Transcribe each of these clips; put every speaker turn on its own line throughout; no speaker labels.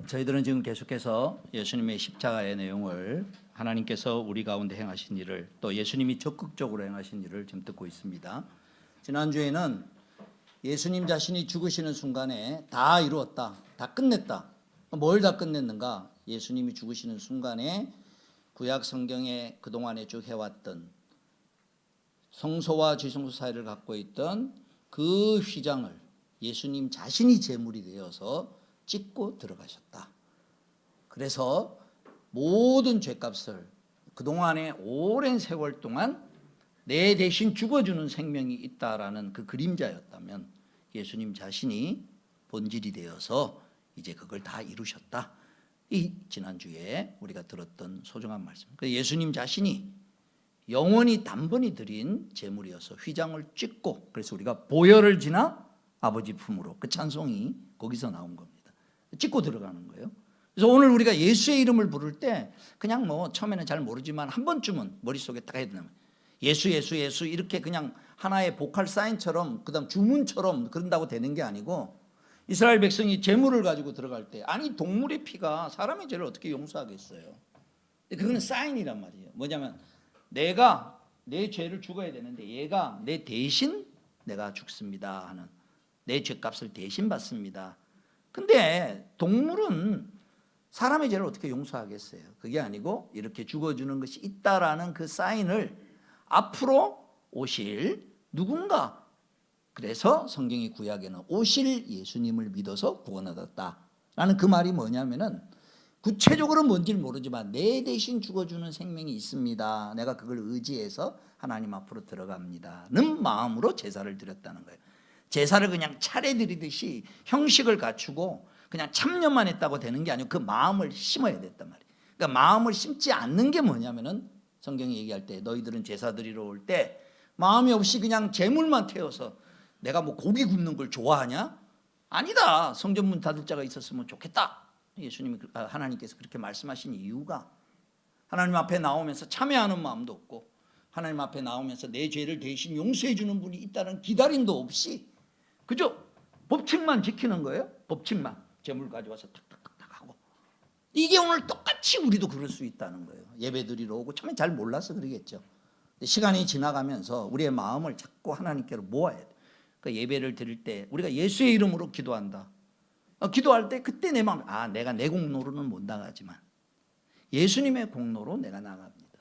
저희들은 지금 계속해서 예수님의 십자가의 내용을 하나님께서 우리 가운데 행하신 일을 또 예수님이 적극적으로 행하신 일을 지금 듣고 있습니다. 지난주에는 예수님 자신이 죽으시는 순간에 다 이루었다, 다 끝냈다. 뭘 다 끝냈는가? 예수님이 죽으시는 순간에 구약 성경에 그동안에 쭉 해왔던 성소와 지성소 사이를 갖고 있던 그 휘장을 예수님 자신이 제물이 되어서 찍고 들어가셨다. 그래서 모든 죄값을 그동안에 오랜 세월 동안 내 대신 죽어주는 생명이 있다라는 그 그림자였다면 예수님 자신이 본질이 되어서 이제 그걸 다 이루셨다. 이 지난주에 우리가 들었던 소중한 말씀. 예수님 자신이 영원히 단번이 드린 제물이어서 휘장을 찍고, 그래서 우리가 보혈을 지나 아버지 품으로, 그 찬송이 거기서 나온 겁니다. 찍고 들어가는 거예요. 그래서 오늘 우리가 예수의 이름을 부를 때 그냥 처음에는 잘 모르지만 한 번쯤은 머릿속에 딱 해야 된다면 예수 예수 예수 이렇게 그냥 하나의 보컬 사인처럼 그다음 주문처럼 그런다고 되는 게 아니고, 이스라엘 백성이 제물을 가지고 들어갈 때 아니 동물의 피가 사람의 죄를 어떻게 용서하겠어요. 그거는 사인이란 말이에요. 뭐냐면 내가 내 죄를 죽어야 되는데 얘가 내 대신 내가 죽습니다 하는, 내 죄값을 대신 받습니다. 근데 동물은 사람의 죄를 어떻게 용서하겠어요. 그게 아니고 이렇게 죽어주는 것이 있다라는 그 사인을 앞으로 오실 누군가, 그래서 성경이 구약에는 오실 예수님을 믿어서 구원 얻었다라는 그 말이 뭐냐면은 구체적으로 뭔지는 모르지만 내 대신 죽어주는 생명이 있습니다. 내가 그걸 의지해서 하나님 앞으로 들어갑니다는 마음으로 제사를 드렸다는 거예요. 제사를 그냥 차례 드리듯이 형식을 갖추고 그냥 참여만 했다고 되는 게 아니고 그 마음을 심어야 됐단 말이에요. 그러니까 마음을 심지 않는 게 뭐냐면은 성경이 얘기할 때 너희들은 제사 드리러 올 때 마음이 없이 그냥 제물만 태워서 내가 고기 굽는 걸 좋아하냐? 아니다. 성전문 닫을 자가 있었으면 좋겠다. 예수님이 하나님께서 그렇게 말씀하신 이유가 하나님 앞에 나오면서 참여하는 마음도 없고 하나님 앞에 나오면서 내 죄를 대신 용서해 주는 분이 있다는 기다림도 없이 그죠? 법칙만 지키는 거예요. 법칙만 제물 가져와서 탁탁탁탁 하고, 이게 오늘 똑같이 우리도 그럴 수 있다는 거예요. 예배 드리러 오고 처음에 잘 몰라서 그러겠죠. 시간이 지나가면서 우리의 마음을 자꾸 하나님께로 모아야 돼. 그러니까 예배를 드릴 때 우리가 예수의 이름으로 기도한다. 기도할 때 그때 내 마음, 내가 내 공로로는 못 나가지만 예수님의 공로로 내가 나갑니다.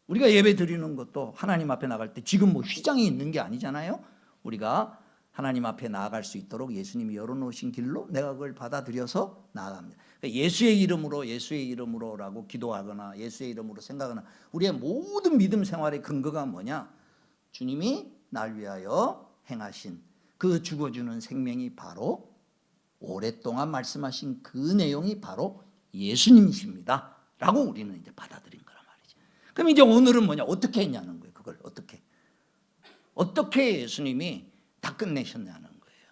우리가 예배 드리는 것도 하나님 앞에 나갈 때 지금 휘장이 있는 게 아니잖아요. 우리가 하나님 앞에 나아갈 수 있도록 예수님이 열어놓으신 길로 내가 그걸 받아들여서 나아갑니다. 그러니까 예수의 이름으로 예수의 이름으로라고 기도하거나 예수의 이름으로 생각하거나 우리의 모든 믿음 생활의 근거가 뭐냐? 주님이 날 위하여 행하신 그 죽어주는 생명이 바로 오랫동안 말씀하신 그 내용이 바로 예수님이십니다 라고 우리는 이제 받아들인 거란 말이죠. 그럼 이제 오늘은 뭐냐? 어떻게 했냐는 거예요. 그걸 어떻게 예수님이 다 끝내셨냐는 거예요.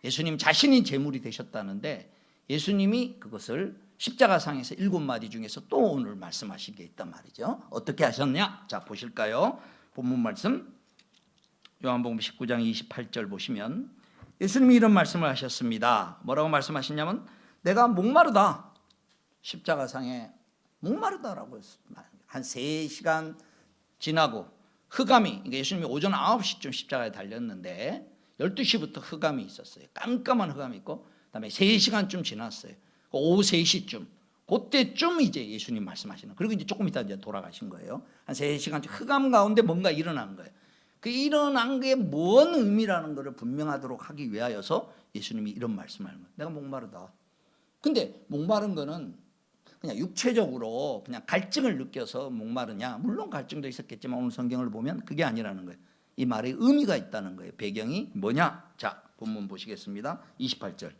예수님 자신이 제물이 되셨다는데 예수님이 그것을 십자가상에서 7마디 중에서 또 오늘 말씀하신 게 있단 말이죠. 어떻게 하셨냐? 자, 보실까요? 본문 말씀 요한복음 19장 28절 보시면 예수님이 이런 말씀을 하셨습니다. 뭐라고 말씀하셨냐면 내가 목마르다. 십자가상에 목마르다라고 했습니다. 한 3시간 지나고 흑암이, 그러니까 예수님이 오전 9시쯤 십자가에 달렸는데 12시부터 흑암이 있었어요. 깜깜한 흑암이 있고 그다음에 3시간쯤 지났어요. 오후 3시쯤 그때쯤 이제 예수님 말씀하시는, 그리고 이제 조금 이따 이제 돌아가신 거예요. 한 3시간쯤 흑암 가운데 뭔가 일어난 거예요. 그 일어난 게 뭔 의미라는 것을 분명하도록 하기 위하여서 예수님이 이런 말씀을 하는 거예요. 내가 목마르다. 근데 목마른 거는 그냥 육체적으로 그냥 갈증을 느껴서 목마르냐? 물론 갈증도 있었겠지만 오늘 성경을 보면 그게 아니라는 거예요. 이 말에 의미가 있다는 거예요. 배경이 뭐냐? 자, 본문 보시겠습니다. 28절.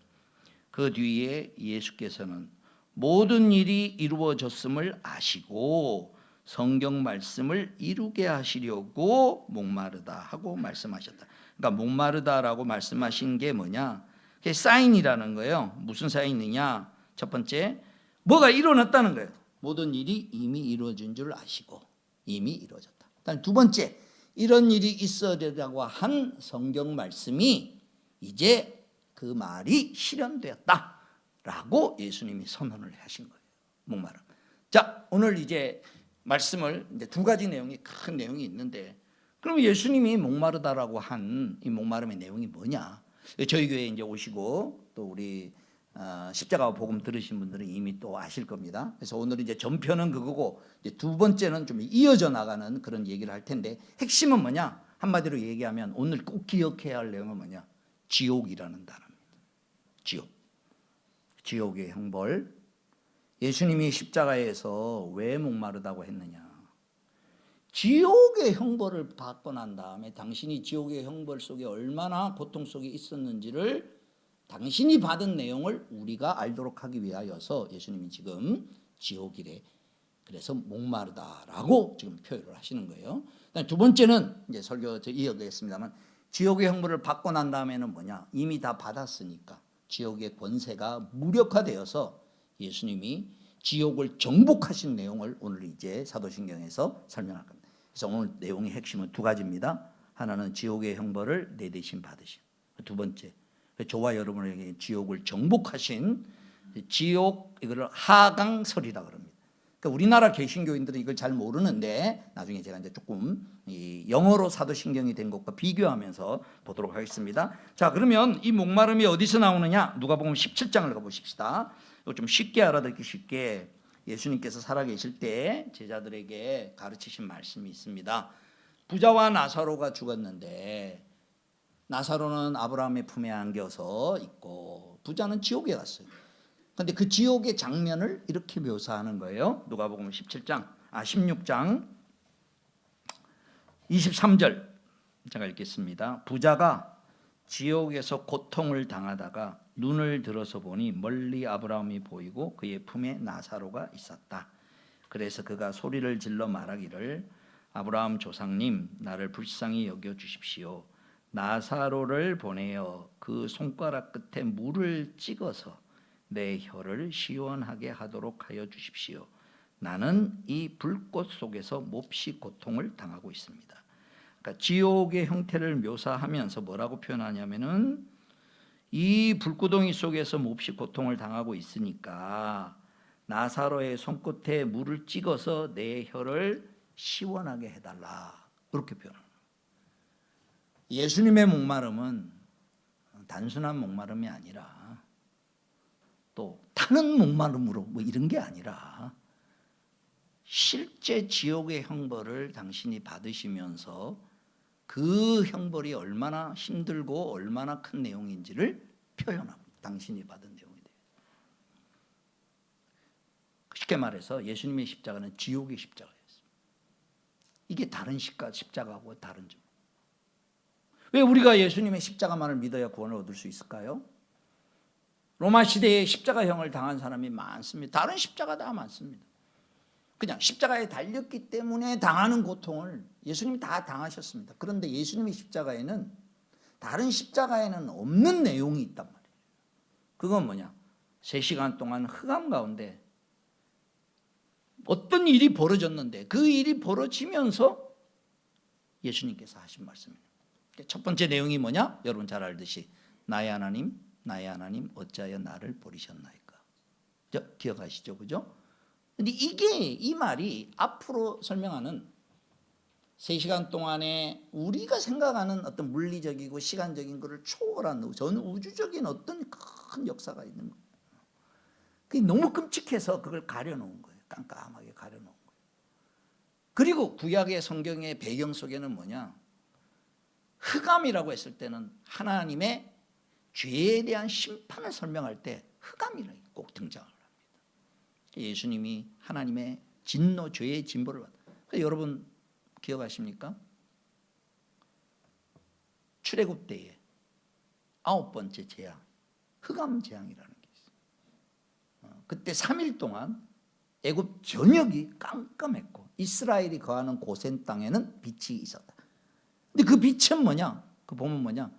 그 뒤에 예수께서는 모든 일이 이루어졌음을 아시고 성경 말씀을 이루게 하시려고 목마르다 하고 말씀하셨다. 그러니까 목마르다라고 말씀하신 게 뭐냐? 그게 사인이라는 거예요. 무슨 사인이냐? 첫 번째, 뭐가 일어났다는 거예요. 모든 일이 이미 이루어진 줄 아시고 이미 이루어졌다. 일단 두 번째, 이런 일이 있어야 되라고 한 성경 말씀이 이제 그 말이 실현되었다. 라고 예수님이 선언을 하신 거예요. 목마름. 자, 오늘 이제 말씀을 이제 두 가지 내용이 큰 내용이 있는데, 그럼 예수님이 목마르다라고 한 이 목마름의 내용이 뭐냐? 저희 교회에 이제 오시고 또 우리 십자가 복음 들으신 분들은 이미 또 아실 겁니다. 그래서 오늘 이제 전편은 그거고 이제 두 번째는 좀 이어져 나가는 그런 얘기를 할 텐데, 핵심은 뭐냐? 한마디로 얘기하면 오늘 꼭 기억해야 할 내용은 뭐냐? 지옥이라는 단어입니다. 지옥. 지옥의 형벌. 예수님이 십자가에서 왜 목마르다고 했느냐? 지옥의 형벌을 받고 난 다음에 당신이 지옥의 형벌 속에 얼마나 고통 속에 있었는지를 당신이 받은 내용을 우리가 알도록 하기 위하여서 예수님이 지금 지옥이래, 그래서 목마르다라고 지금 표현을 하시는 거예요. 두 번째는 이제 설교 이어가겠습니다만, 지옥의 형벌을 받고 난 다음에는 뭐냐? 이미 다 받았으니까 지옥의 권세가 무력화되어서 예수님이 지옥을 정복하신 내용을 오늘 이제 사도신경에서 설명할 겁니다. 그래서 오늘 내용의 핵심은 두 가지입니다. 하나는 지옥의 형벌을 내 대신 받으신, 두 번째 저와 여러분에게 지옥을 정복하신 지옥, 이거를 하강설이라 그럽니다. 그러니까 우리나라 개신교인들은 이걸 잘 모르는데 나중에 제가 이제 조금 이 영어로 사도신경이 된 것과 비교하면서 보도록 하겠습니다. 자, 그러면 이 목마름이 어디서 나오느냐? 누가복음 17장을 가보십시다. 이거 좀 쉽게 알아듣기 쉽게, 예수님께서 살아계실 때 제자들에게 가르치신 말씀이 있습니다. 부자와 나사로가 죽었는데 나사로는 아브라함의 품에 안겨서 있고 부자는 지옥에 갔어요. 그런데 그 지옥의 장면을 이렇게 묘사하는 거예요. 누가복음 16장 23절 제가 읽겠습니다. 부자가 지옥에서 고통을 당하다가 눈을 들어서 보니 멀리 아브라함이 보이고 그의 품에 나사로가 있었다. 그래서 그가 소리를 질러 말하기를, 아브라함 조상님, 나를 불쌍히 여겨 주십시오. 나사로를 보내어 그 손가락 끝에 물을 찍어서 내 혀를 시원하게 하도록 하여 주십시오. 나는 이 불꽃 속에서 몹시 고통을 당하고 있습니다. 그러니까 지옥의 형태를 묘사하면서 뭐라고 표현하냐면은, 이 불구덩이 속에서 몹시 고통을 당하고 있으니까 나사로의 손끝에 물을 찍어서 내 혀를 시원하게 해달라, 그렇게 표현합니다. 예수님의 목마름은 단순한 목마름이 아니라 또 타는 목마름으로 뭐 이런 게 아니라 실제 지옥의 형벌을 당신이 받으시면서 그 형벌이 얼마나 힘들고 얼마나 큰 내용인지를 표현합니다. 당신이 받은 내용에 대해서. 쉽게 말해서 예수님의 십자가는 지옥의 십자가였습니다. 이게 다른 십자가하고 다른 점. 왜 우리가 예수님의 십자가만을 믿어야 구원을 얻을 수 있을까요? 로마 시대에 십자가형을 당한 사람이 많습니다. 다른 십자가 다 많습니다. 그냥 십자가에 달렸기 때문에 당하는 고통을 예수님이 다 당하셨습니다. 그런데 예수님의 십자가에는, 다른 십자가에는 없는 내용이 있단 말이에요. 그건 뭐냐? 3시간 동안 흑암 가운데 어떤 일이 벌어졌는데 그 일이 벌어지면서 예수님께서 하신 말씀이에요. 첫 번째 내용이 뭐냐? 여러분 잘 알듯이 나의 하나님, 나의 하나님, 어찌하여 나를 버리셨나이까? 기억하시죠? 그죠? 근데 이 말이 앞으로 설명하는 3시간 동안에 우리가 생각하는 어떤 물리적이고 시간적인 것을 초월한 전 우주적인 어떤 큰 역사가 있는 거예요. 그게 너무 끔찍해서 그걸 가려놓은 거예요. 깜깜하게 가려놓은 거예요. 그리고 구약의 성경의 배경 속에는 뭐냐? 흑암이라고 했을 때는 하나님의 죄에 대한 심판을 설명할 때 흑암이라고 꼭 등장을 합니다. 예수님이 하나님의 진노, 죄의 진보를 받아. 여러분 기억하십니까? 출애굽 때에 9번째 재앙, 흑암 재앙이라는 게 있어요. 그때 3일 동안 애굽 전역이 깜깜했고 이스라엘이 거하는 고센 땅에는 빛이 있었다. 근데 그 빛은 뭐냐? 그 보면 뭐냐?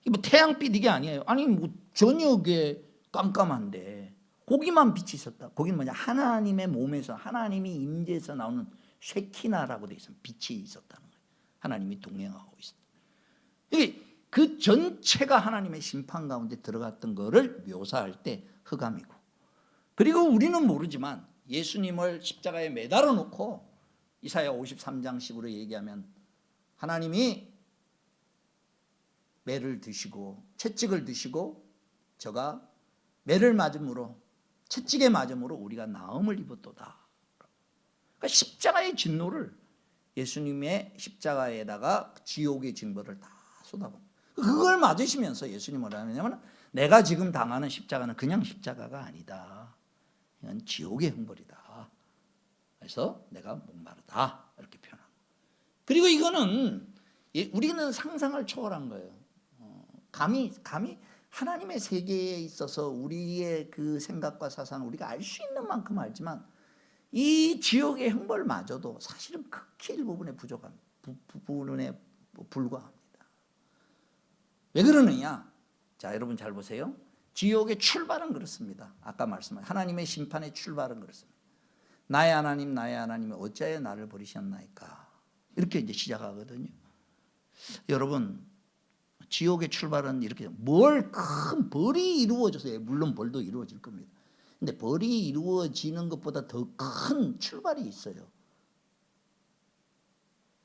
뭐 태양빛 이게 아니에요. 아니 뭐 저녁에 깜깜한데 거기만 빛이 있었다. 거기는 뭐냐? 하나님의 몸에서, 하나님이 임재해서 나오는 쉐키나라고 되어 있습니다. 빛이 있었다는 거예요. 하나님이 동행하고 있었다. 이게 그 전체가 하나님의 심판 가운데 들어갔던 거를 묘사할 때 흑암이고, 그리고 우리는 모르지만 예수님을 십자가에 매달아 놓고 이사야 53장식으로 얘기하면 하나님이 매를 드시고 채찍을 드시고 저가 매를 맞음으로 채찍에 맞음으로 우리가 나음을 입었도다. 그러니까 십자가의 진노를 예수님의 십자가에다가 지옥의 징벌을 다 쏟아붓는, 그걸 맞으시면서 예수님은 뭐냐면 내가 지금 당하는 십자가는 그냥 십자가가 아니다. 이건 지옥의 형벌이다. 그래서 내가 목마르다 이렇게 표현합니다. 그리고 이거는 우리는 상상을 초월한 거예요. 감히 하나님의 세계에 있어서 우리의 그 생각과 사상을 우리가 알 수 있는 만큼 알지만 이 지옥의 형벌마저도 사실은 극히 일부분에 부족합니다. 부분에 불과합니다. 왜 그러느냐? 자, 여러분 잘 보세요. 지옥의 출발은 그렇습니다. 아까 말씀한 하나님의 심판의 출발은 그렇습니다. 나의 하나님, 나의 하나님, 어찌하여 나를 버리셨나이까? 이렇게 이제 시작하거든요. 여러분, 지옥의 출발은 이렇게 뭘 큰 벌이 이루어져서, 물론 벌도 이루어질 겁니다. 근데 벌이 이루어지는 것보다 더 큰 출발이 있어요.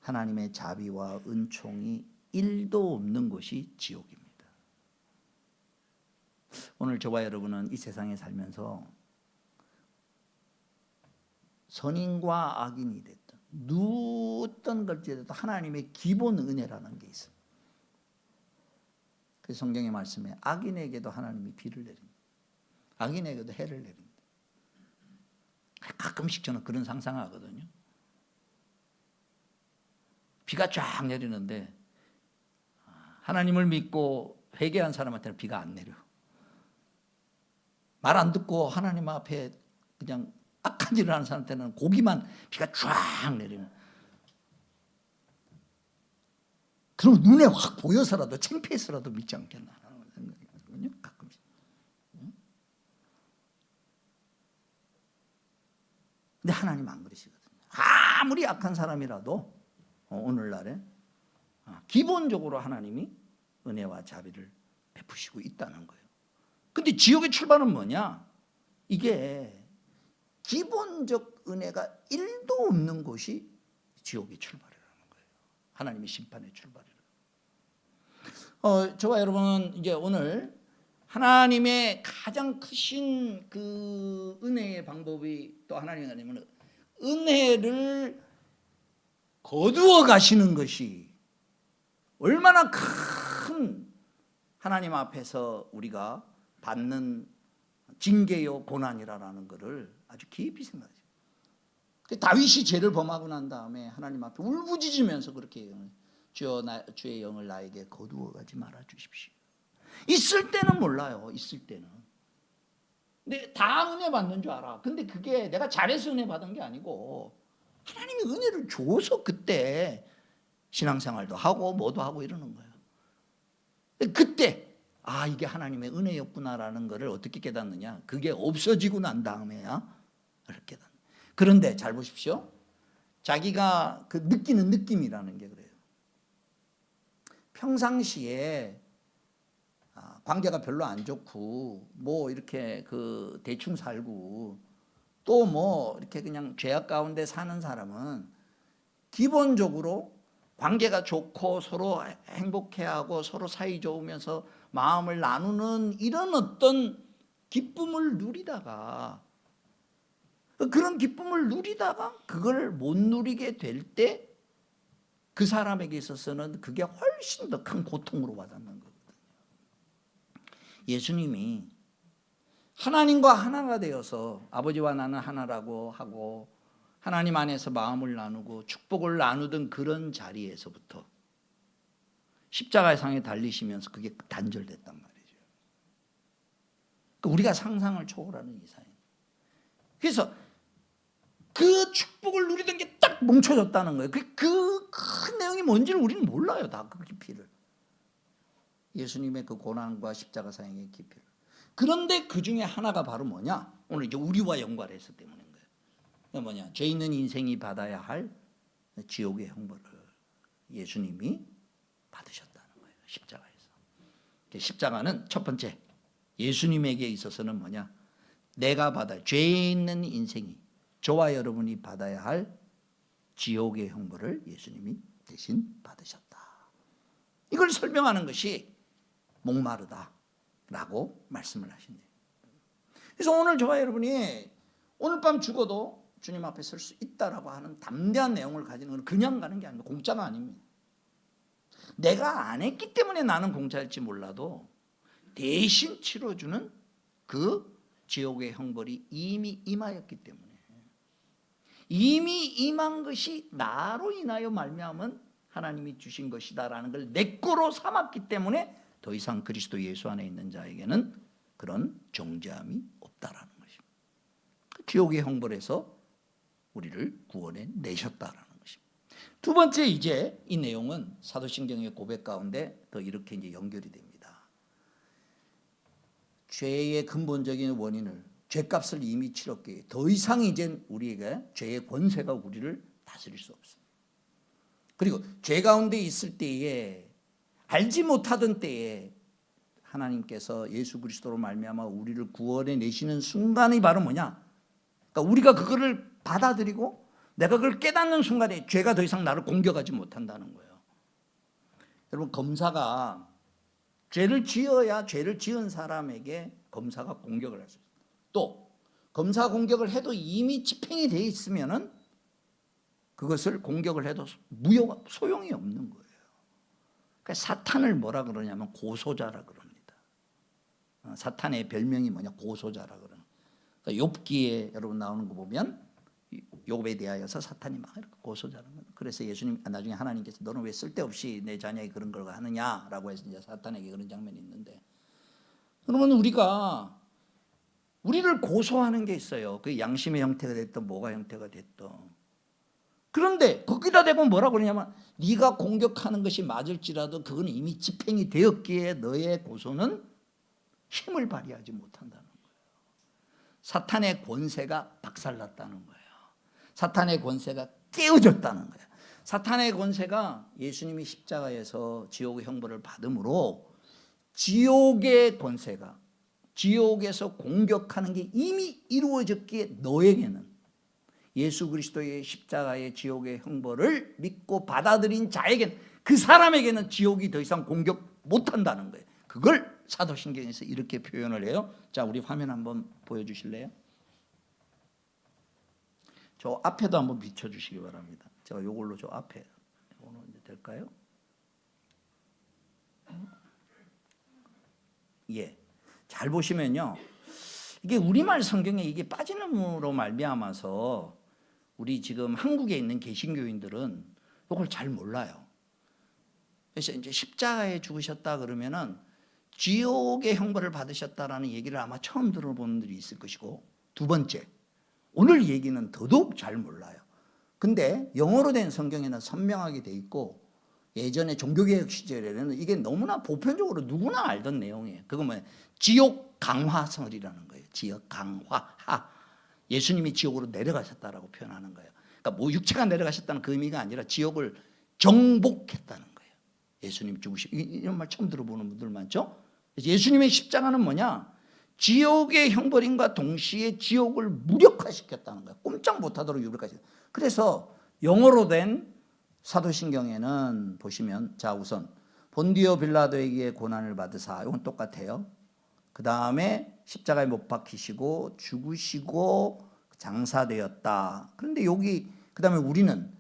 하나님의 자비와 은총이 1도 없는 곳이 지옥입니다. 오늘 저와 여러분은 이 세상에 살면서 선인과 악인이 됐든 어떤 걸지라도 하나님의 기본 은혜라는 게 있습니다. 그 성경의 말씀에 악인에게도 하나님이 비를 내립니다. 악인에게도 해를 내립니다. 가끔씩 저는 그런 상상하거든요. 비가 쫙 내리는데 하나님을 믿고 회개한 사람한테는 비가 안 내려. 말 안 듣고 하나님 앞에 그냥 악한 일을 하는 사람한테는 고기만 비가 쫙 내리는. 그럼 눈에 확 보여서라도 창피해서라도 믿지 않겠나 하는 생각이 들거든요. 가끔씩. 근데 하나님 안 그러시거든요. 아무리 악한 사람이라도 오늘날에 기본적으로 하나님이 은혜와 자비를 베푸시고 있다는 거예요. 근데 지옥의 출발은 뭐냐? 이게 기본적 은혜가 1도 없는 곳이 지옥의 출발이라는 거예요. 하나님의 심판의 출발이라는 거예요. 저와 여러분은 이제 오늘 하나님의 가장 크신 그 은혜의 방법이 또 하나님이 아니면 은혜를 거두어 가시는 것이 얼마나 큰 하나님 앞에서 우리가 받는 징계요 고난이라는 것을 아주 깊이 생각하죠. 다윗이 죄를 범하고 난 다음에 하나님 앞에 울부짖으면서 그렇게 주의 영을 나에게 거두어 가지 말아 주십시오. 있을 때는 몰라요. 있을 때는. 근데 다 은혜 받는 줄 알아. 근데 그게 내가 잘해서 은혜 받은 게 아니고 하나님이 은혜를 줘서 그때 신앙생활도 하고 뭐도 하고 이러는 거예요. 그때 이게 하나님의 은혜였구나라는 것을 어떻게 깨닫느냐? 그게 없어지고 난 다음에야 이렇게 깨닫는. 그런데 잘 보십시오. 자기가 그 느끼는 느낌이라는 게 그래요. 평상시에 관계가 별로 안 좋고 뭐 이렇게 그 대충 살고 또 뭐 이렇게 그냥 죄악 가운데 사는 사람은 기본적으로 관계가 좋고 서로 행복해하고 서로 사이 좋으면서 마음을 나누는 이런 어떤 기쁨을 누리다가 그런 기쁨을 누리다가 그걸 못 누리게 될 때 그 사람에게 있어서는 그게 훨씬 더 큰 고통으로 와닿는 거거든요. 예수님이 하나님과 하나가 되어서 아버지와 나는 하나라고 하고 하나님 안에서 마음을 나누고 축복을 나누던 그런 자리에서부터 십자가의 상에 달리시면서 그게 단절됐단 말이죠. 우리가 상상을 초월하는 이상이에요. 그래서 그 축복을 누리던 게 딱 멈춰졌다는 거예요. 그 큰 내용이 뭔지를 우리는 몰라요. 다 그 깊이를. 예수님의 그 고난과 십자가 사역의 깊이를. 그런데 그 중에 하나가 바로 뭐냐? 오늘 이제 우리와 연관해서 때문인 거예요. 그게 뭐냐? 죄 있는 인생이 받아야 할 지옥의 형벌을 예수님이 받으셨다는 거예요. 십자가에서. 십자가는 첫 번째 예수님에게 있어서는 뭐냐? 내가 죄 있는 인생이, 저와 여러분이 받아야 할 지옥의 형벌을 예수님이 대신 받으셨다. 이걸 설명하는 것이 목마르다라고 말씀을 하신대요. 그래서 오늘 저와 여러분이 오늘 밤 죽어도 주님 앞에 설 수 있다라고 하는 담대한 내용을 가지는 건 그냥 가는 게 아닙니다. 공짜가 아닙니다. 내가 안 했기 때문에 나는 공짜일지 몰라도 대신 치러주는 그 지옥의 형벌이 이미 임하였기 때문에, 이미 임한 것이 나로 인하여 말미암은 하나님이 주신 것이다라는 걸 내 거로 삼았기 때문에 더 이상 그리스도 예수 안에 있는 자에게는 그런 정죄함이 없다라는 것입니다. 지옥의 형벌에서 우리를 구원해 내셨다라는 것입니다. 두 번째, 이제 이 내용은 사도신경의 고백 가운데 더 이렇게 이제 연결이 됩니다. 죄의 근본적인 원인을, 죄값을 이미 치렀기에 더 이상 이제 우리에게 죄의 권세가 우리를 다스릴 수 없습니다. 그리고 죄 가운데 있을 때에, 알지 못하던 때에 하나님께서 예수 그리스도로 말미암아 우리를 구원해 내시는 순간이 바로 뭐냐? 그러니까 우리가 그거를 받아들이고 내가 그걸 깨닫는 순간에 죄가 더 이상 나를 공격하지 못한다는 거예요. 여러분, 검사가 죄를 지어야 죄를 지은 사람에게 검사가 공격을 할 수 있어요. 또 검사 공격을 해도 이미 집행이 되어 있으면은 그것을 공격을 해도 소용이 없는 거예요. 그러니까 사탄을 뭐라 그러냐면 고소자라 그럽니다. 사탄의 별명이 뭐냐? 고소자라 그러는. 그러니까 욥기에 여러분 나오는 거 보면 욥에 대하여서 사탄이 막 이렇게 고소자는 거예요. 그래서 예수님, 나중에 하나님께서 너는 왜 쓸데없이 내 자녀에게 그런 걸 하느냐라고 해서 이제 사탄에게 그런 장면이 있는데, 그러면 우리를 고소하는 게 있어요. 그 양심의 형태가 됐든 뭐가 형태가 됐든. 그런데 거기다 대고 뭐라고 그러냐면 네가 공격하는 것이 맞을지라도 그건 이미 집행이 되었기에 너의 고소는 힘을 발휘하지 못한다는 거예요. 사탄의 권세가 박살났다는 거예요. 사탄의 권세가 깨어졌다는 거예요. 사탄의 권세가 예수님이 십자가에서 지옥의 형벌을 받음으로 지옥의 권세가, 지옥에서 공격하는 게 이미 이루어졌기에 너에게는, 예수 그리스도의 십자가의 지옥의 형벌을 믿고 받아들인 자에게는, 그 사람에게는 지옥이 더 이상 공격 못한다는 거예요. 그걸 사도신경에서 이렇게 표현을 해요. 자, 우리 화면 한번 보여주실래요? 저 앞에도 한번 비춰주시기 바랍니다. 제가 요걸로 저 앞에 될까요? 예, 잘 보시면요, 이게 우리말 성경에 이게 빠짐으로 말미암아서 우리 지금 한국에 있는 개신교인들은 이걸 잘 몰라요. 그래서 이제 십자가에 죽으셨다 그러면은 지옥의 형벌을 받으셨다라는 얘기를 아마 처음 들어보는 분들이 있을 것이고, 두 번째, 오늘 얘기는 더더욱 잘 몰라요. 근데 영어로 된 성경에는 선명하게 돼 있고, 예전에 종교개혁 시절에는 이게 너무나 보편적으로 누구나 알던 내용이에요. 그건 뭐예요? 지옥 강화설이라는 거예요. 지옥 강화하. 예수님이 지옥으로 내려가셨다라고 표현하는 거예요. 그러니까 뭐 육체가 내려가셨다는 그 의미가 아니라 지옥을 정복했다는 거예요. 예수님 죽으시고, 이런 말 처음 들어보는 분들 많죠? 예수님의 십자가는 뭐냐? 지옥의 형벌임과 동시에 지옥을 무력화시켰다는 거예요. 꼼짝 못하도록 유력화시켰어요. 그래서 영어로 된 사도신경에는 보시면, 자, 우선 본디오 빌라도에게 고난을 받으사, 이건 똑같아요. 그 다음에 십자가에 못 박히시고 죽으시고 장사되었다. 그런데 여기 그 다음에 우리는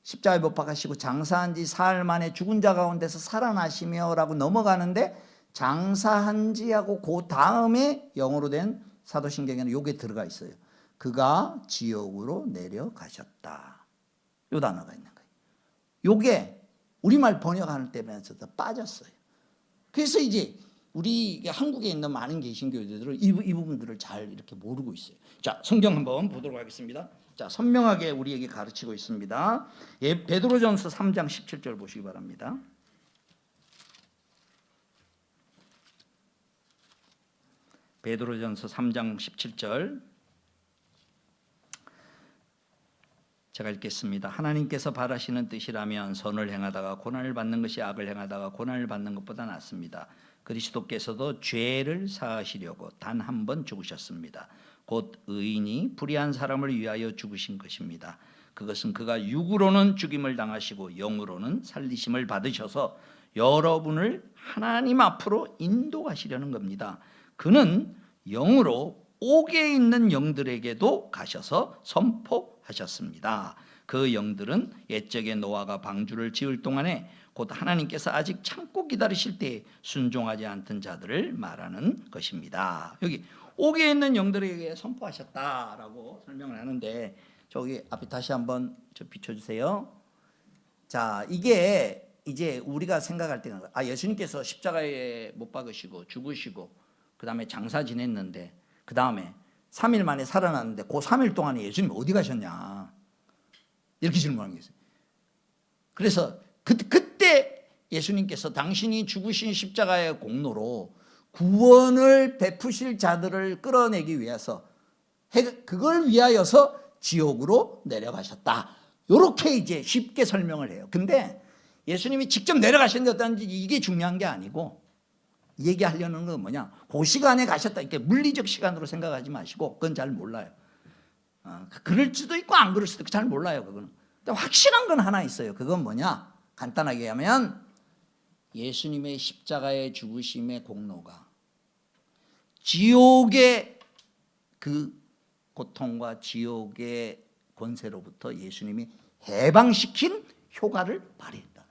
십자가에 못 박히시고 장사한 지 사흘 만에 죽은 자 가운데서 살아나시며 라고 넘어가는데, 장사한 지하고 그 다음에 영어로 된 사도신경에는 요게 들어가 있어요. 그가 지옥으로 내려가셨다. 요 단어가 있는 거예요. 요게 우리말 번역하는 때면서도 빠졌어요. 그래서 이제 우리 한국에 있는 많은 개신교들은 이 부분들을 잘 이렇게 모르고 있어요. 자, 성경 한번 보도록 하겠습니다. 자, 선명하게 우리에게 가르치고 있습니다. 예, 베드로전서 3장 17절 보시기 바랍니다. 베드로전서 3장 17절 제가 읽겠습니다. 하나님께서 바라시는 뜻이라면 선을 행하다가 고난을 받는 것이 악을 행하다가 고난을 받는 것보다 낫습니다. 그리스도께서도 죄를 사하시려고 단 한 번 죽으셨습니다. 곧 의인이 불의한 사람을 위하여 죽으신 것입니다. 그것은 그가 육으로는 죽임을 당하시고 영으로는 살리심을 받으셔서 여러분을 하나님 앞으로 인도하시려는 겁니다. 그는 영으로 옥에 있는 영들에게도 가셔서 선포하셨습니다. 그 영들은 옛적에 노아가 방주를 지을 동안에 곧 하나님께서 아직 참고 기다리실 때 순종하지 않던 자들을 말하는 것입니다. 여기 옥에 있는 영들에게 선포하셨다라고 설명을 하는데, 저기 앞에 다시 한번 비춰주세요. 자, 이게 이제 우리가 생각할 때는 예수님께서 십자가에 못 박으시고 죽으시고 그 다음에 장사 지냈는데 그 다음에 3일 만에 살아났는데 그 3일 동안에 예수님 어디 가셨냐 이렇게 질문하는 게 있어요. 그래서 그때 예수님께서 당신이 죽으신 십자가의 공로로 구원을 베푸실 자들을 끌어내기 위해서 그걸 위하여서 지옥으로 내려가셨다. 이렇게 이제 쉽게 설명을 해요. 근데 예수님이 직접 내려가셨는데 어떤지 이게 중요한 게 아니고, 얘기하려는 건 뭐냐, 그 시간에 가셨다 이렇게 물리적 시간으로 생각하지 마시고, 그건 잘 몰라요. 그럴 수도 있고 안 그럴 수도 있고 잘 몰라요. 그거는. 근데 확실한 건 하나 있어요. 그건 뭐냐, 간단하게 하면 예수님의 십자가의 죽으심의 공로가 지옥의 그 고통과 지옥의 권세로부터 예수님이 해방시킨 효과를 발휘했다는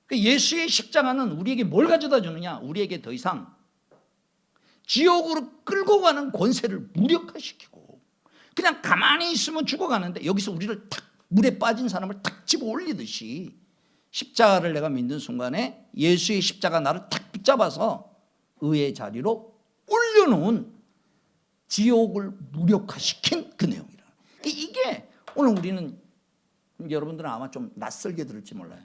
거예요. 예수의 십자가는 우리에게 뭘 가져다 주느냐, 우리에게 더 이상 지옥으로 끌고 가는 권세를 무력화시키고, 그냥 가만히 있으면 죽어가는데 여기서 우리를 탁, 물에 빠진 사람을 탁 집어 올리듯이 십자가를 내가 믿는 순간에 예수의 십자가 나를 탁 붙잡아서 의의 자리로 올려놓은 지옥을 무력화시킨 그 내용이라. 이게 오늘 우리는, 여러분들은 아마 좀 낯설게 들을지 몰라요.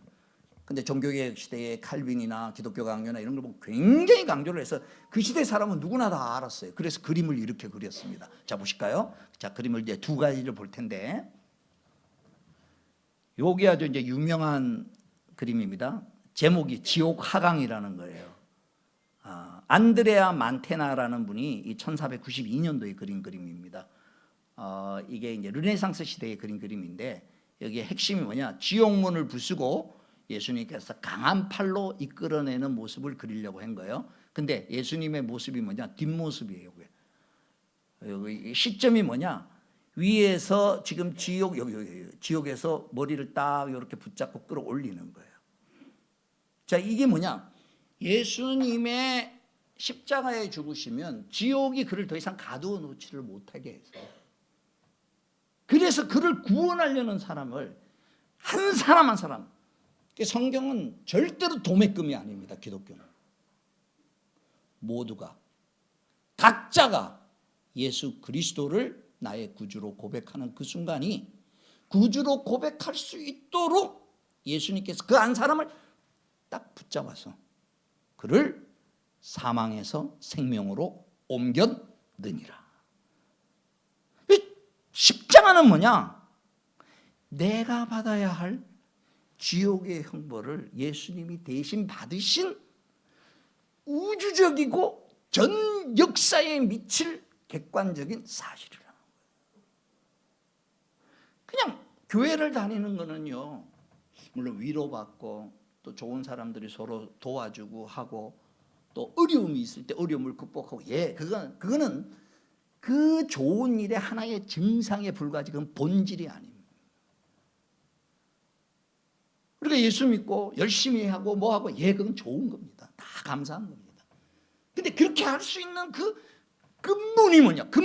근데 종교개혁 시대의 칼빈이나 기독교 강요나 이런 걸 보고 굉장히 강조를 해서 그 시대 사람은 누구나 다 알았어요. 그래서 그림을 이렇게 그렸습니다. 자, 보실까요? 자, 그림을 이제 두 가지를 볼 텐데, 요게 아주 이제 유명한 그림입니다. 제목이 지옥 하강이라는 거예요. 안드레아 만테나라는 분이 이 1492년도에 그린 그림입니다. 이게 이제 르네상스 시대에 그린 그림인데, 여기에 핵심이 뭐냐, 지옥문을 부수고 예수님께서 강한 팔로 이끌어내는 모습을 그리려고 한 거예요. 근데 예수님의 모습이 뭐냐, 뒷모습이에요. 여기 시점이 뭐냐, 위에서 지금 지옥에서 머리를 딱 이렇게 붙잡고 끌어올리는 거예요. 자, 이게 뭐냐, 예수님의 십자가에 죽으시면 지옥이 그를 더 이상 가두어 놓지를 못하게 해서, 그래서 그를 구원하려는 사람을 한 사람 한 사람, 성경은 절대로 도매금이 아닙니다. 기독교는 모두가, 각자가 예수 그리스도를 나의 구주로 고백하는 그 순간이, 구주로 고백할 수 있도록 예수님께서 그 한 사람을 딱 붙잡아서 그를 사망에서 생명으로 옮겼느니라. 십자가는 뭐냐, 내가 받아야 할 지옥의 형벌을 예수님이 대신 받으신 우주적이고 전 역사에 미칠 객관적인 사실이라는 거예요. 그냥 교회를 다니는 거는요, 물론 위로받고 또 좋은 사람들이 서로 도와주고 하고, 또 어려움이 있을 때 어려움을 극복하고, 그거는 그 좋은 일의 하나의 증상에 불과하지 그건 본질이 아닙니다. 우리가 예수 믿고 열심히 하고 뭐 하고, 그건 좋은 겁니다. 다 감사한 겁니다. 근데 그렇게 할 수 있는 그 근본이 뭐냐? 그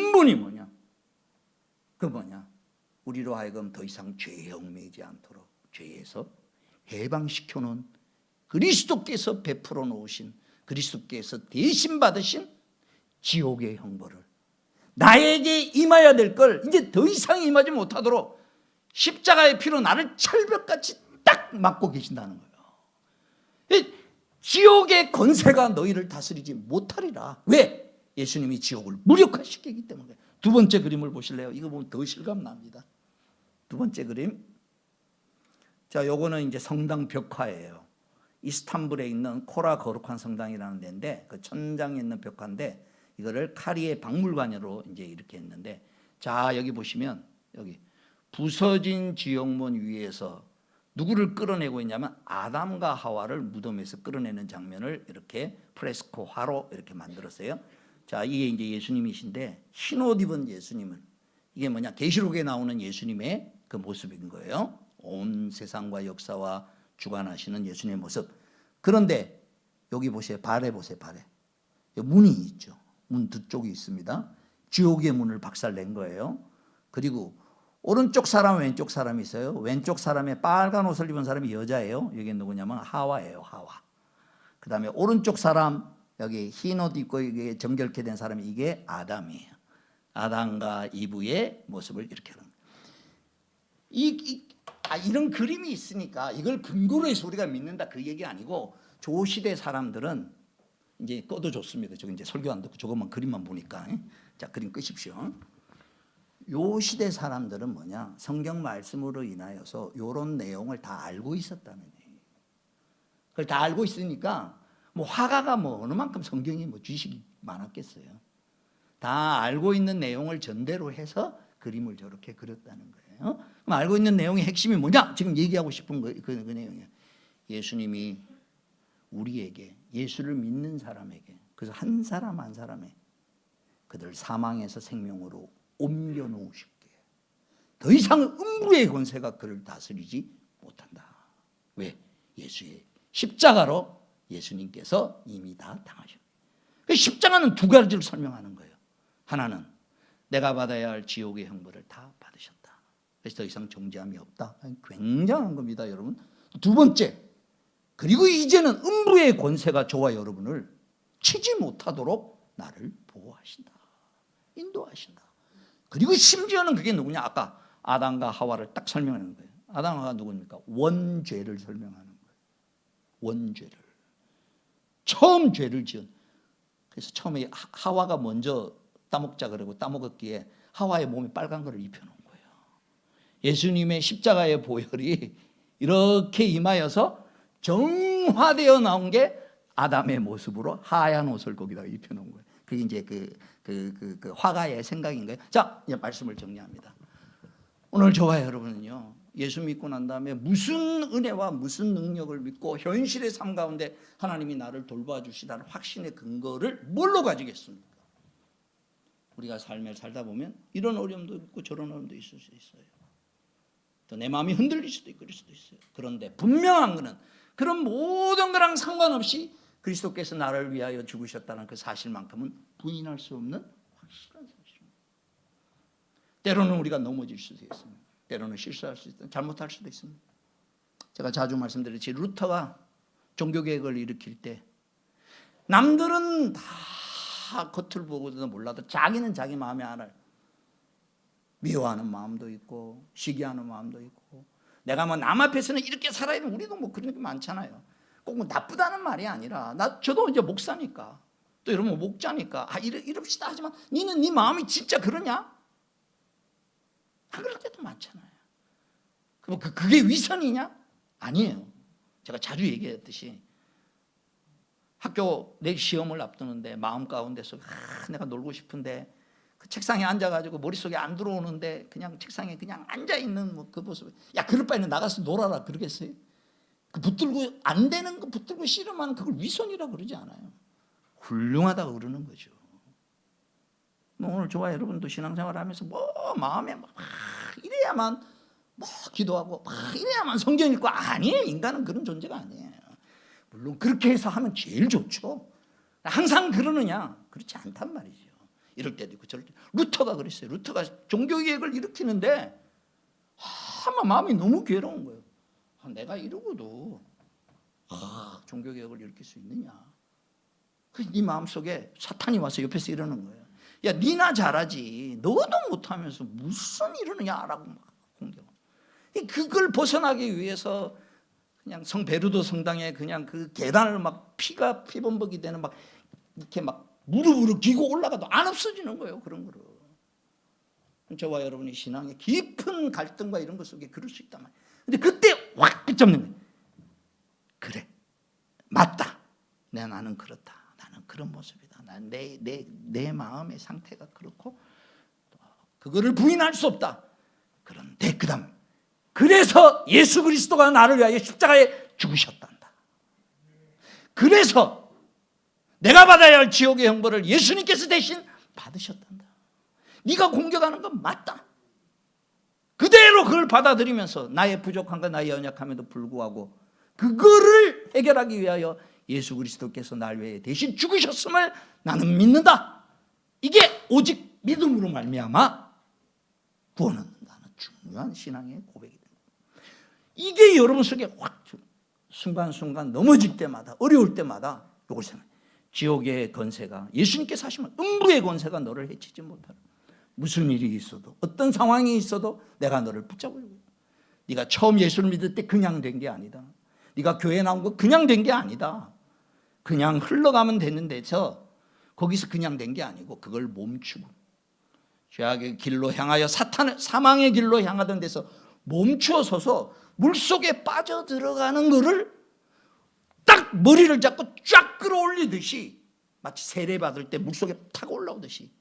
뭐냐? 우리로 하여금 더 이상 죄에 얽매이지 않도록 죄에서 해방시켜 놓은 그리스도께서 베풀어 놓으신, 그리스도께서 대신 받으신 지옥의 형벌을 나에게 임해야 될 걸 이제 더 이상 임하지 못하도록 십자가의 피로 나를 철벽같이 딱 막고 계신다는 거예요. 지옥의 권세가 너희를 다스리지 못하리라. 왜? 예수님이 지옥을 무력화시키기 때문에. 두 번째 그림을 보실래요? 이거 보면 더 실감납니다. 두 번째 그림. 자, 요거는 이제 성당 벽화예요. 이스탄불에 있는 코라 거룩한 성당이라는 데인데 그 천장에 있는 벽화인데 이거를 카리의 박물관으로 이제 이렇게 했는데 자 여기 보시면 여기 부서진 지옥문 위에서 누구를 끌어내고 있냐면 아담과 하와를 무덤에서 끌어내는 장면을 이렇게 프레스코 화로 이렇게 만들었어요. 자 이게 이제 예수님이신데 흰옷 입은 예수님은 이게 뭐냐 계시록에 나오는 예수님의 그 모습인 거예요. 온 세상과 역사와 주관하시는 예수님의 모습. 그런데 여기 보세요. 발에 보세요. 발에 문이 있죠. 문 두 쪽이 있습니다. 지옥의 문을 박살낸 거예요. 그리고 오른쪽 사람 왼쪽 사람이 있어요. 왼쪽 사람에 빨간 옷을 입은 사람이 여자예요. 여기 누구냐면 하와예요. 하와. 그 다음에 오른쪽 사람 여기 흰 옷 입고 이게 정결케 된 사람이 이게 아담이에요. 아담과 이브의 모습을 이렇게 하는 거예요. 이런 그림이 있으니까 이걸 근거로 해서 우리가 믿는다 그 얘기 아니고 조시대 사람들은 이제 꺼도 좋습니다. 저 이제 설교 안 듣고 저것만 그림만 보니까 자 그림 끄십시오. 요 시대 사람들은 뭐냐 성경 말씀으로 인하여서 요런 내용을 다 알고 있었다는 얘기예요. 그걸 다 알고 있으니까 뭐 화가가 뭐 어느 만큼 성경이 뭐 지식이 많았겠어요. 다 알고 있는 내용을 전대로 해서 그림을 저렇게 그렸다는 거예요. 그럼 알고 있는 내용의 핵심이 뭐냐? 지금 얘기하고 싶은 그 내용이에요. 예수님이 우리에게 예수를 믿는 사람에게 그래서 한 사람 한 사람에 그들 사망에서 생명으로 옮겨 놓으실게. 더 이상 음부의 권세가 그를 다스리지 못한다. 왜? 예수의 십자가로 예수님께서 이미 다 당하셨어요. 십자가는 두 가지를 설명하는 거예요. 하나는 내가 받아야 할 지옥의 형벌을 다 받으셨다. 그래서 더 이상 정죄함이 없다. 굉장한 겁니다, 여러분. 두 번째, 그리고 이제는 음부의 권세가 저와 여러분을 치지 못하도록 나를 보호하신다. 인도하신다. 그리고 심지어는 그게 누구냐? 아까 아담과 하와를 딱 설명하는 거예요. 아담과 하와가 누굽니까? 원죄를 설명하는 거예요. 원죄를. 처음 죄를 지은. 그래서 처음에 하와가 먼저 따먹자 그러고 따먹었기에 하와의 몸에 빨간 거를 입혀놓은 거예요. 예수님의 십자가의 보혈이 이렇게 임하여서 정화되어 나온 게 아담의 모습으로 하얀 옷을 거기다가 입혀놓은 거예요. 그게 이제 그 화가의 생각인 거예요. 자, 이제 말씀을 정리합니다. 오늘 저와 여러분은요, 예수 믿고 난 다음에 무슨 은혜와 무슨 능력을 믿고 현실의 삶 가운데 하나님이 나를 돌봐주시다는 확신의 근거를 뭘로 가지겠습니까? 우리가 삶을 살다 보면 이런 어려움도 있고 저런 어려움도 있을 수 있어요. 또 내 마음이 흔들릴 수도 있고 그럴 수도 있어요. 그런데 분명한 것은 그런 모든 거랑 상관없이 그리스도께서 나를 위하여 죽으셨다는 그 사실만큼은 부인할 수 없는 확실한 사실입니다. 때로는 우리가 넘어질 수도 있습니다. 때로는 실수할 수도 있다. 잘못할 수도 있습니다. 제가 자주 말씀드렸지 루터가 종교개혁을 일으킬 때 남들은 다 겉을 보고도 몰라도 자기는 자기 마음에 알아요. 미워하는 마음도 있고 시기하는 마음도 있고 내가 뭐 남 앞에서는 이렇게 살아야 되는 우리도 뭐 그런 게 많잖아요. 꼭 뭐 나쁘다는 말이 아니라 저도 이제 목사니까 또 여러분 목자니까 이럽시다 하지만 니는 네 마음이 진짜 그러냐? 안 그럴 때도 많잖아요. 그럼 그게 위선이냐? 아니에요. 제가 자주 얘기했듯이 학교 내 시험을 앞두는데 마음 가운데서 내가 놀고 싶은데 그 책상에 앉아가지고 머릿속에 안 들어오는데 그냥 책상에 그냥 앉아있는 뭐 그 모습. 야 그럴 바에는 나가서 놀아라 그러겠어요? 그 붙들고 안 되는 거 붙들고 씨름하는 그걸 위선이라고 그러지 않아요. 훌륭하다고 그러는 거죠. 오늘 저와 여러분도 신앙생활 하면서 뭐 마음에 막 이래야만 뭐 기도하고 막 이래야만 성경 읽고 아니에요. 인간은 그런 존재가 아니에요. 물론 그렇게 해서 하면 제일 좋죠. 항상 그러느냐? 그렇지 않단 말이죠. 이럴 때도 있고 저럴 때. 루터가 그랬어요. 루터가 종교개혁을 일으키는데 마음이 너무 괴로운 거예요. 내가 이러고도 종교개혁을 일으킬 수 있느냐? 네 마음속에 사탄이 와서 옆에서 이러는 거예요. 야, 니나 잘하지. 너도 못하면서 무슨 이러느냐라고 막 공격. 그걸 벗어나기 위해서 그냥 성 베르도 성당에 그냥 그 계단을 막 피가 피범벅이 되는 막 이렇게 막 무릎으로 기고 올라가도 안 없어지는 거예요. 그런 거를. 저와 여러분이 신앙의 깊은 갈등과 이런 것 속에 그럴 수 있단 말이에요. 근데 그때 확 붙잡는 거예요. 그래. 맞다. 나는 그렇다. 나는 그런 모습이다. 내 마음의 상태가 그렇고 그거를 부인할 수 없다. 그런데 그다음 그래서 예수 그리스도가 나를 위하여 십자가에 죽으셨단다. 그래서 내가 받아야 할 지옥의 형벌을 예수님께서 대신 받으셨단다. 네가 공격하는 건 맞다. 그대로 그걸 받아들이면서 나의 부족함과 나의 연약함에도 불구하고 그거를 해결하기 위하여 예수 그리스도께서 나를 위해 대신 죽으셨음을 나는 믿는다. 이게 오직 믿음으로 말미암아 구원을 얻는다는 중요한 신앙의 고백이 됩니다. 이게 여러분 속에 확 순간순간 넘어질 때마다 어려울 때마다 이걸 생각해요. 지옥의 권세가 예수님께서 하시면 음부의 권세가 너를 해치지 못하라. 무슨 일이 있어도 어떤 상황이 있어도 내가 너를 붙잡으려고. 네가 처음 예수를 믿을 때 그냥 된 게 아니다. 네가 교회 나온 거 그냥 된 게 아니다. 그냥 흘러가면 되는 데서 거기서 그냥 된 게 아니고 그걸 멈추고 죄악의 길로 향하여 사망의 길로 향하던 데서 멈추어 서서 물속에 빠져 들어가는 거를 딱 머리를 잡고 쫙 끌어올리듯이 마치 세례받을 때 물속에 탁 올라오듯이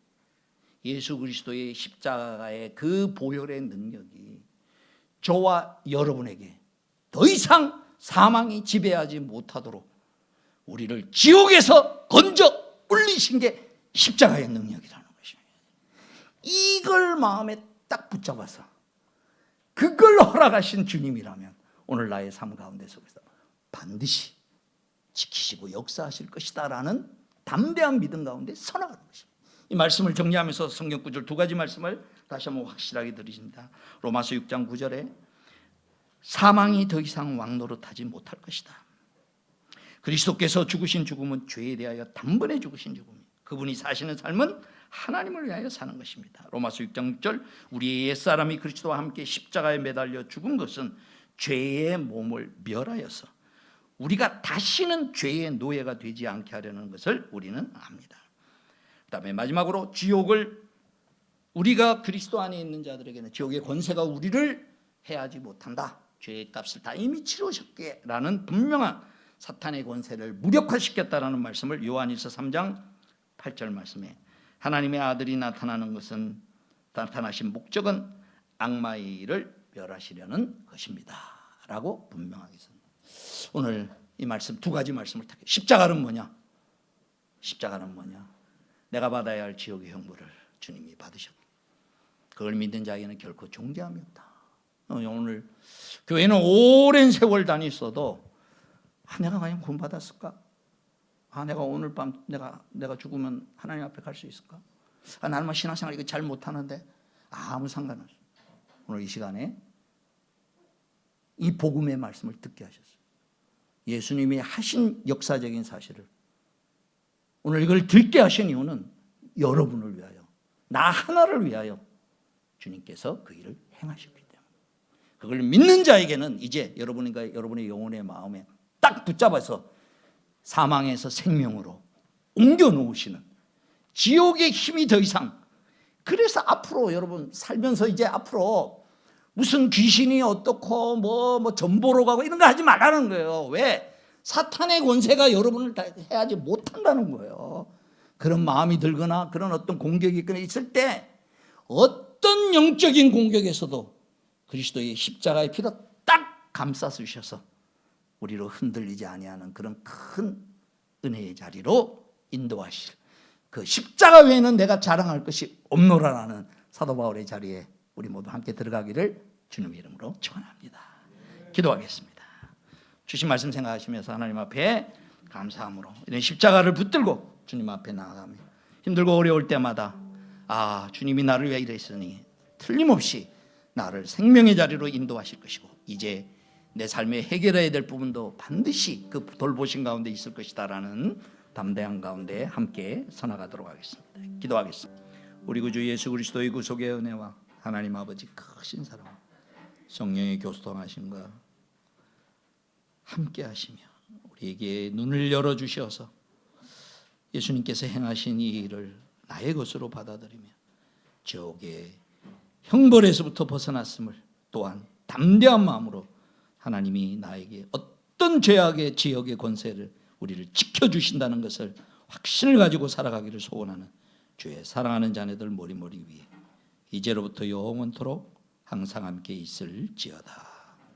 예수 그리스도의 십자가의 그 보혈의 능력이 저와 여러분에게 더 이상 사망이 지배하지 못하도록 우리를 지옥에서 건져 올리신 게 십자가의 능력이라는 것입니다. 이걸 마음에 딱 붙잡아서 그걸 허락하신 주님이라면 오늘 나의 삶 가운데 속에서 반드시 지키시고 역사하실 것이다 라는 담대한 믿음 가운데 서나가는 것입니다. 이 말씀을 정리하면서 성경 구절 두 가지 말씀을 다시 한번 확실하게 들으십니다. 로마서 6장 9절에 사망이 더 이상 왕노릇하지 못할 것이다. 그리스도께서 죽으신 죽음은 죄에 대하여 단번에 죽으신 죽음이에요. 그분이 사시는 삶은 하나님을 위하여 사는 것입니다. 로마서 6장 6절 우리의 옛사람이 그리스도와 함께 십자가에 매달려 죽은 것은 죄의 몸을 멸하여서 우리가 다시는 죄의 노예가 되지 않게 하려는 것을 우리는 압니다. 그 다음에 마지막으로 지옥을 우리가 그리스도 안에 있는 자들에게는 지옥의 권세가 우리를 해하지 못한다. 죄의 값을 다 이미 치르셨기라는 분명한 사탄의 권세를 무력화시켰다라는 말씀을 요한일서 3장 8절 말씀에 하나님의 아들이 나타나신 목적은 악마의 일을 멸하시려는 것입니다 라고 분명하게 했습니다. 오늘 이 말씀 두 가지 말씀을 택해. 십자가는 뭐냐? 십자가는 뭐냐? 내가 받아야 할 지옥의 형벌을 주님이 받으셨고 그걸 믿는 자에게는 결코 존재함이 없다. 오늘 교회는 오랜 세월 다녔어도 내가 과연 구원 받았을까? 내가 오늘 밤 내가 죽으면 하나님 앞에 갈 수 있을까? 나는 뭐 신앙생활 이거 잘 못하는데 아무 상관없어. 오늘 이 시간에 이 복음의 말씀을 듣게 하셨어요. 예수님이 하신 역사적인 사실을 오늘 이걸 듣게 하신 이유는 여러분을 위하여 나 하나를 위하여 주님께서 그 일을 행하셨기 때문에 그걸 믿는 자에게는 이제 여러분의 영혼의 마음에 딱 붙잡아서 사망에서 생명으로 옮겨 놓으시는 지옥의 힘이 더 이상 그래서 앞으로 여러분 살면서 이제 앞으로 무슨 귀신이 어떻고 뭐 전보로 가고 이런 거 하지 말라는 거예요. 왜? 사탄의 권세가 여러분을 다 해하지 못한다는 거예요. 그런 마음이 들거나 그런 어떤 공격이 있을 때 어떤 영적인 공격에서도 그리스도의 십자가의 피로 딱 감싸 주셔서 우리로 흔들리지 아니하는 그런 큰 은혜의 자리로 인도하실 그 십자가 외에는 내가 자랑할 것이 없노라라는 사도 바울의 자리에 우리 모두 함께 들어가기를 주님의 이름으로 축원합니다. 기도하겠습니다. 주신 말씀 생각하시면서 하나님 앞에 감사함으로 이런 십자가를 붙들고 주님 앞에 나아가며 힘들고 어려울 때마다 주님이 나를 위해 이랬으니 틀림없이 나를 생명의 자리로 인도하실 것이고 이제 내 삶에 해결해야 될 부분도 반드시 그 돌보신 가운데 있을 것이다라는 담대한 가운데 함께 서나가도록 하겠습니다. 기도하겠습니다. 우리 구주 예수 그리스도의 구속의 은혜와 하나님 아버지 크신 사랑 성령의 교통하심과 함께 하시며 우리에게 눈을 열어주셔서 예수님께서 행하신 이 일을 나의 것으로 받아들이며 지옥의 형벌에서부터 벗어났음을 또한 담대한 마음으로 하나님이 나에게 어떤 죄악의 지역의 권세를 우리를 지켜주신다는 것을 확신을 가지고 살아가기를 소원하는 주의 사랑하는 자녀들 모리모리 위에 이제로부터 영원토록 항상 함께 있을지어다.